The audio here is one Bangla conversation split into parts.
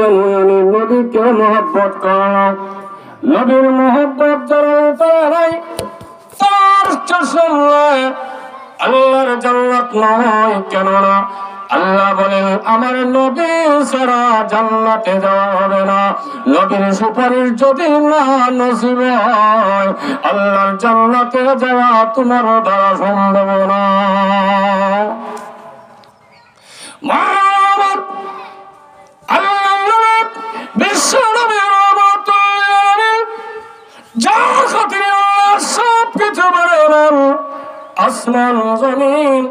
আমি নবীকে মহব্বত করলাম। নবীর মহব্বত যারা তার চশমায় আল্লাহর জান্নাত নয়। কেননা আল্লাহ বলেন আমার নবী ছাড়া জান্নাতে যাওয়া হবে না। নবীর সুপারিশ যদি না নসিব হয় আল্লাহর জান্নাতে যাওয়া তোমার দ্বারা সম্ভব না। আসমান জমিন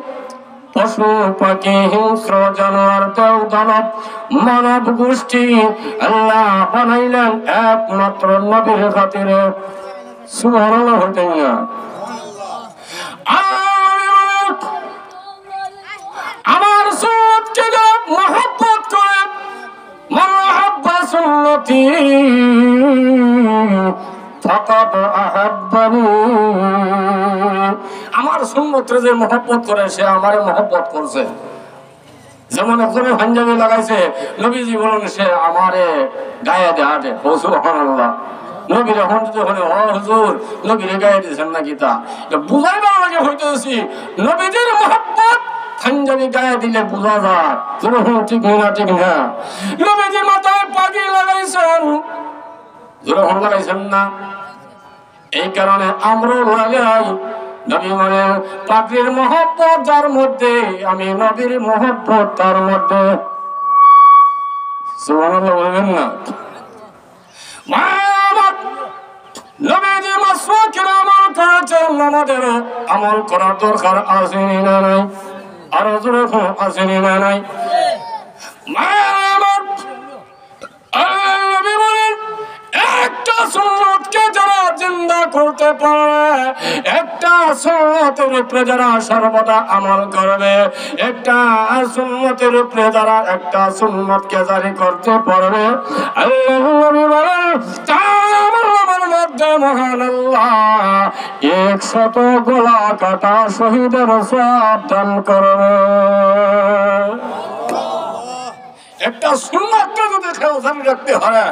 পশু পাখি হিংস্র জানোয়ার দেও দানব মানব গোষ্ঠী আল্লাহ বানাইলেন একমাত্র নবীর খাতিরে। সুবহানাল্লাহ হতেন না। আমার সুন্নতকে মহব্বত করে মান আহাব্বা সুন্নতি ফাকাদ আহাব্বানি। আমার সুন্নতরে যে মহব্বত করে সে আমারে মহব্বত করছে। যেমন একজনে পাঞ্জাবি লাগাইছে নবীজি বলেন সে আমারে গায়ে দিয়ে হাঁটে। সুবহানাল্লাহ। নবীর এখন যখন ও হুজুর নবীরে গায়ে দিয়েছেন নাকি তা বুঝাইবার লাগে হইতেছি নবীজির মহব্বত পাঞ্জাবি গায়ে দিলে বোঝা যায়। ঠিক না ঠিক না। নবীজি মাথায় পাগড়ি লাগাইছেন যখন লাগাইছেন না। এই কারণে আমরাও লাগাই। নবী মানে পাগড়ির মহব্বত যার মধ্যে আমি নবীর মহব্বত তার মধ্যে। সুবহানাল্লাহ বলবেন না। নবীজি মাসওয়াকের আমল করেছেন, আমাদেরও আমল করার দরকার আছে না নাই? আরো জোরে আছে না নাই? নবী বলেন একটা সুন্নতকে যারা জিন্দা করতে পারে, একটা সুন্নতের উপরে যারা সর্বদা আমল করবে, একটা সুন্নতের উপরে যারা একটা সুন্নতকে জারি করতে পারবে, আল্লাহ নবী বলেন তার মধ্যে মহান আল্লাহ 100 গলা কাটা শহীদের সওয়াব দান করবে। একটা সুন্নাতকে যদি কেউ জারি রাখতে হয়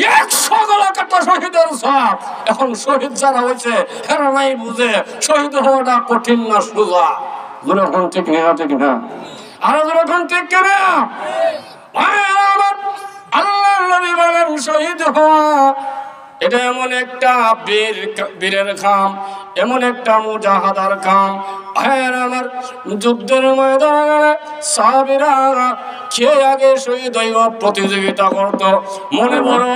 100 গলা কাটা শহীদের সওয়াব। এখন শহীদ যারা হয়েছে এরা নাই বুঝে শহীদ হওয়াটা কঠিন না সোজা। যখন ঠিক না ঠিক না আরো যখন ঠিক কিনা আল্লাহ নবী বলেন শহীদ হওয়া এটা এমন একটা বীরের কাম, এমন একটা মুজাহাদার কাম। আমার যুদ্ধের ময়দানে সাহাবীরা কে আগে শহীদ হইব প্রতিযোগিতা করত। মনে বড়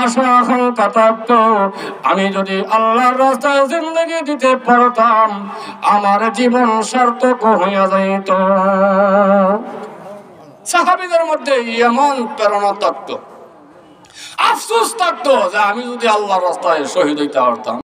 আশা আকাঙ্ক্ষা থাকত আমি যদি আল্লাহর রাস্তায় জিন্দগি দিতে পারতাম আমার জীবন সার্থক হইয়া যাইত। সাহাবীদের মধ্যে এমন প্রেরণা থাকতো, আফসোস থাকতো যে আমি যদি আল্লাহর রাস্তায় শহীদ হইতে পারতাম।